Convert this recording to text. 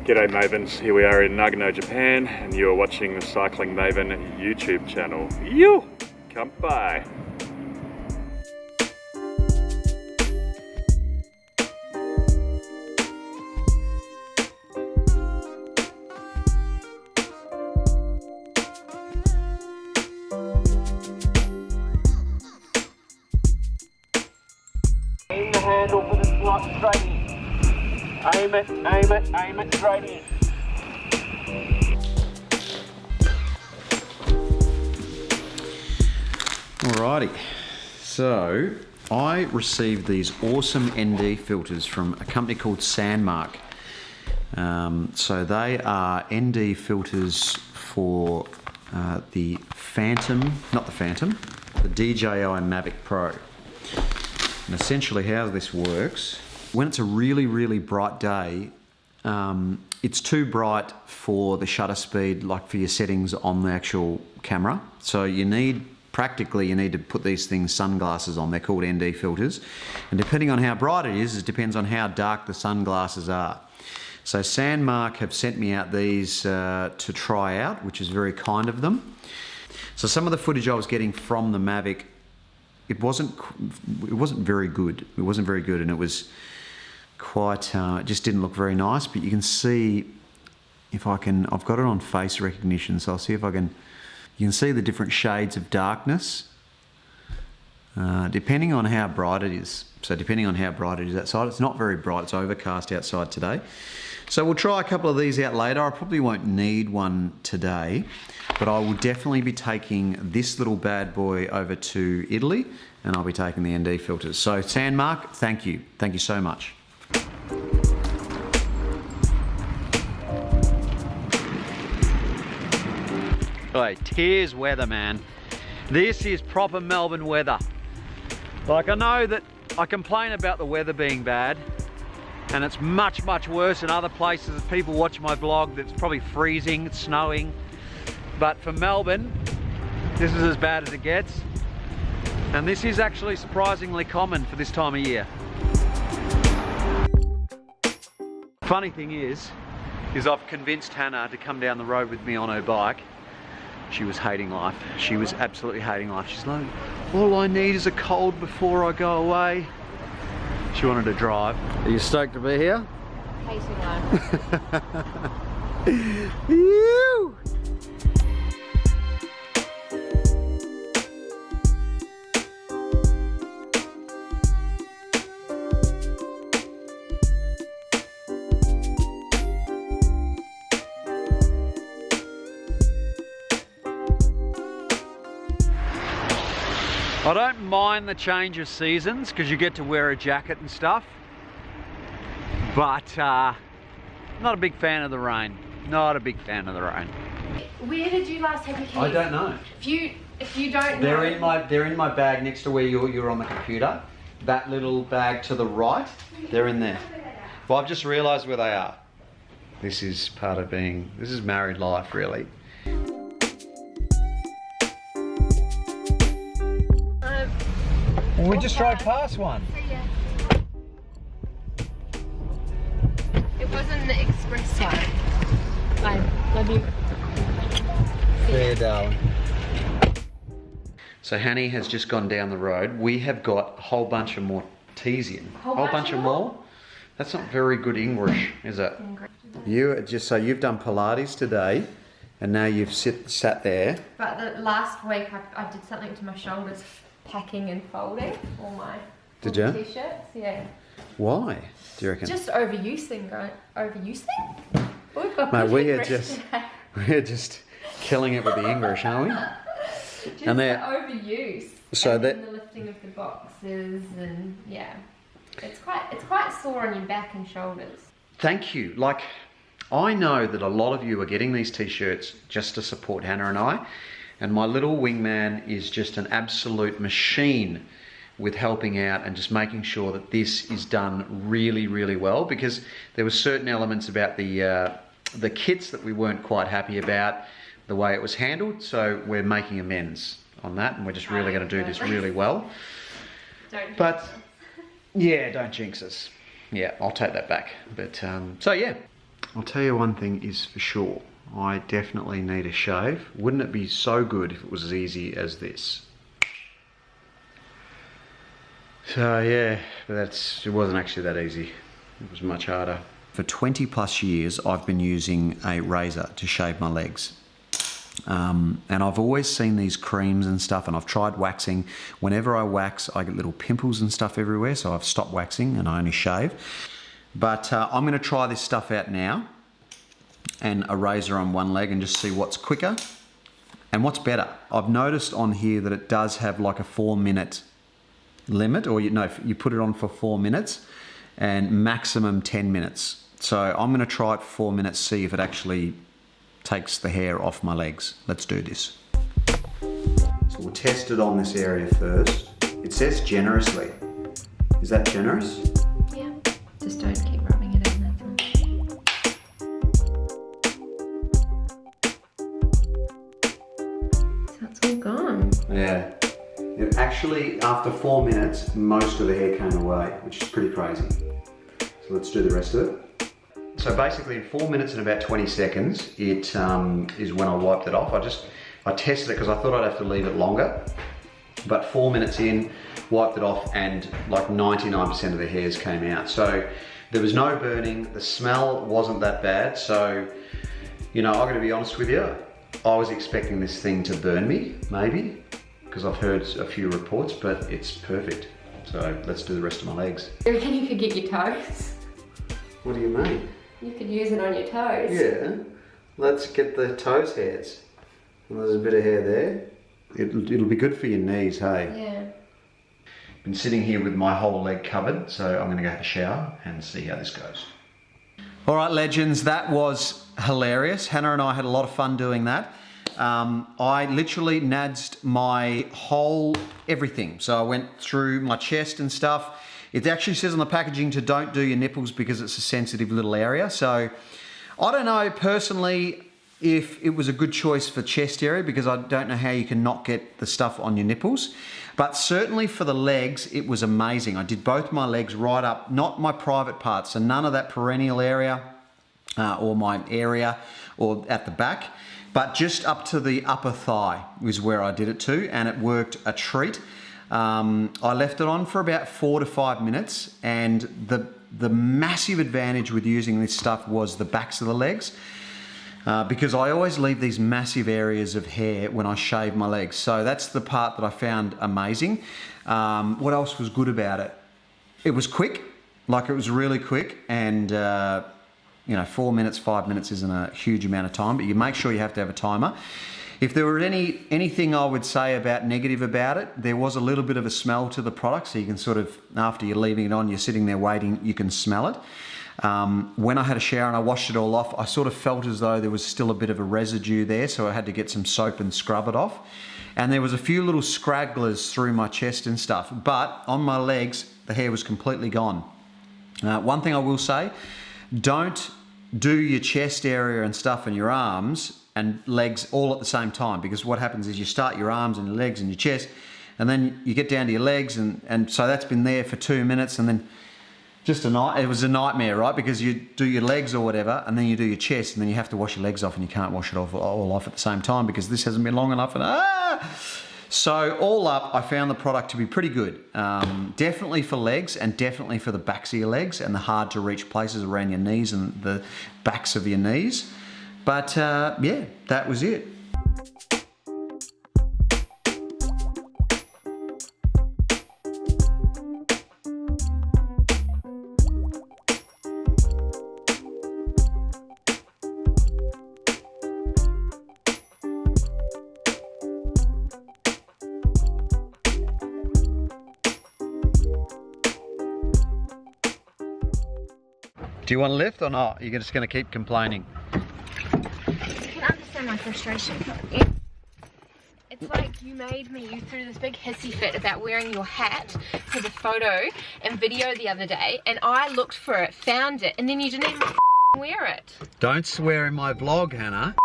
G'day Mavens, here we are in Nagano, Japan, and you're watching the Cycling Maven YouTube channel. You come by. Aim the handle for the slot straight in. Aim it straight in. Alrighty, so I received these awesome ND filters from a company called Sandmark. So they are ND filters for the Phantom, not the Phantom, the DJI Mavic Pro. And essentially how this works, when it's a really, really bright day, it's too bright for the shutter speed, like for your settings on the actual camera. So you need to put these things sunglasses on. They're called ND filters. And depending on how bright it is, it depends on how dark the sunglasses are. So Sandmark have sent me out these to try out, which is very kind of them. So some of the footage I was getting from the Mavic, it wasn't very good. It wasn't very good, and it was quite, it just didn't look very nice. But you can see, if I can, I've got it on face recognition, so I'll see if I can, you can see the different shades of darkness, depending on how bright it is. So depending on how bright it is outside, it's not very bright, it's overcast outside today. So we'll try a couple of these out later. I probably won't need one today, but I will definitely be taking this little bad boy over to Italy, and I'll be taking the ND filters. So Sandmark, thank you. Thank you so much. Right, tears weather, man. This is proper Melbourne weather. Like, I know that I complain about the weather being bad, and it's much, much worse in other places. People watch my vlog that's probably freezing, it's snowing. But for Melbourne, this is as bad as it gets. And this is actually surprisingly common for this time of year. Funny thing is I've convinced Hannah to come down the road with me on her bike. She was hating life. She was absolutely hating life. She's like, all I need is a cold before I go away. She wanted to drive. Are you stoked to be here? Hating life. Ew. I don't mind the change of seasons because you get to wear a jacket and stuff, but not a big fan of the rain. Not a big fan of the rain. Where did you last have your keys? I don't know. If you don't They're know. they're in my bag next to where you're on the computer. That little bag to the right, they're in there. Well, I've just realised where they are. This is part of being, this is married life, really. Well, we just drove past one. It wasn't the express one. I love you. There, darling. So Hanny has just gone down the road. We have got a whole bunch of more teas in. Whole bunch of more? That's not very good English, is it? You just, so you've done Pilates today, and now you've sat there. But the last week I did something to my shoulders, packing and folding all my t-shirts. Yeah. Why? Do you reckon? Just overusing. We've got Mate, good we're just killing it with the English, aren't we? Just And the they're overuse. so and that the lifting of the boxes, and yeah, it's quite sore on your back and shoulders. Thank you. Like, I know that a lot of you are getting these t-shirts just to support Hannah and I, and my little wingman is just an absolute machine with helping out and just making sure that this is done really, really well, because there were certain elements about the kits that we weren't quite happy about, the way it was handled, so we're making amends on that, and we're just really going to do this really well. Don't jinx us. Yeah, I'll take that back. But so yeah, I'll tell you one thing is for sure. I definitely need a shave. Wouldn't it be so good if it was as easy as this? So yeah, but it wasn't actually that easy. It was much harder. For 20 plus years, I've been using a razor to shave my legs. And I've always seen these creams and stuff, and I've tried waxing. Whenever I wax, I get little pimples and stuff everywhere, so I've stopped waxing and I only shave. But I'm gonna try this stuff out now, and a razor on one leg, and just see what's quicker and what's better. I've noticed on here that it does have like a 4-minute limit, or you put it on for 4 minutes and maximum 10 minutes. So I'm gonna try it for 4 minutes, see if it actually takes the hair off my legs. Let's do this. So we'll test it on this area first. It says generously. Is that generous? Yeah. Just don't keep rubbing it in, that's all. So it's all gone. Yeah. It actually, after 4 minutes, most of the hair came away, which is pretty crazy. So let's do the rest of it. So basically in 4 minutes and about 20 seconds, it is when I wiped it off. I tested it because I thought I'd have to leave it longer. But 4 minutes in, wiped it off, and like 99% of the hairs came out. So there was no burning, the smell wasn't that bad. So, you know, I'm gonna be honest with you, I was expecting this thing to burn me, maybe, because I've heard a few reports, but it's perfect. So let's do the rest of my legs. You reckon you could get your toes? What do you mean? You could use it on your toes. Yeah, let's get the toes hairs. Well, there's a bit of hair there. It'll be good for your knees, hey? Yeah. Been sitting here with my whole leg covered, so I'm gonna go have a shower and see how this goes. All right, legends, that was hilarious. Hannah and I had a lot of fun doing that. I literally nadzed my whole everything. So I went through my chest and stuff. It actually says on the packaging to don't do your nipples because it's a sensitive little area. So I don't know personally if it was a good choice for chest area, because I don't know how you can not get the stuff on your nipples. But certainly for the legs, it was amazing. I did both my legs right up, not my private parts, so none of that perineal area or my area or at the back, but just up to the upper thigh was where I did it to, and it worked a treat. I left it on for about 4 to 5 minutes, and the massive advantage with using this stuff was the backs of the legs, because I always leave these massive areas of hair when I shave my legs. So that's the part that I found amazing. What else was good about it? It was quick, like it was really quick, and you know, 4 minutes, 5 minutes isn't a huge amount of time, but you make sure you have to have a timer. If there were anything I would say about negative about it, there was a little bit of a smell to the product, so you can sort of, after you're leaving it on, you're sitting there waiting, you can smell it. When I had a shower and I washed it all off, I sort of felt as though there was still a bit of a residue there, so I had to get some soap and scrub it off. And there was a few little scragglers through my chest and stuff, but on my legs, the hair was completely gone. One thing I will say, don't do your chest area and stuff and your arms and legs all at the same time, because what happens is you start your arms and your legs and your chest, and then you get down to your legs, and so that's been there for 2 minutes, and then it was a nightmare, right? Because you do your legs or whatever, and then you do your chest, and then you have to wash your legs off, and you can't wash it all off at the same time because this hasn't been long enough, and So all up, I found the product to be pretty good. Definitely for legs, and definitely for the backs of your legs and the hard to reach places around your knees and the backs of your knees. But yeah, that was it. Do you want to lift or not? You're just going to keep complaining. You can understand my frustration. It's like you threw this big hissy fit about wearing your hat for the photo and video the other day, and I looked for it, found it, and then you didn't even wear it. Don't swear in my vlog, Hannah.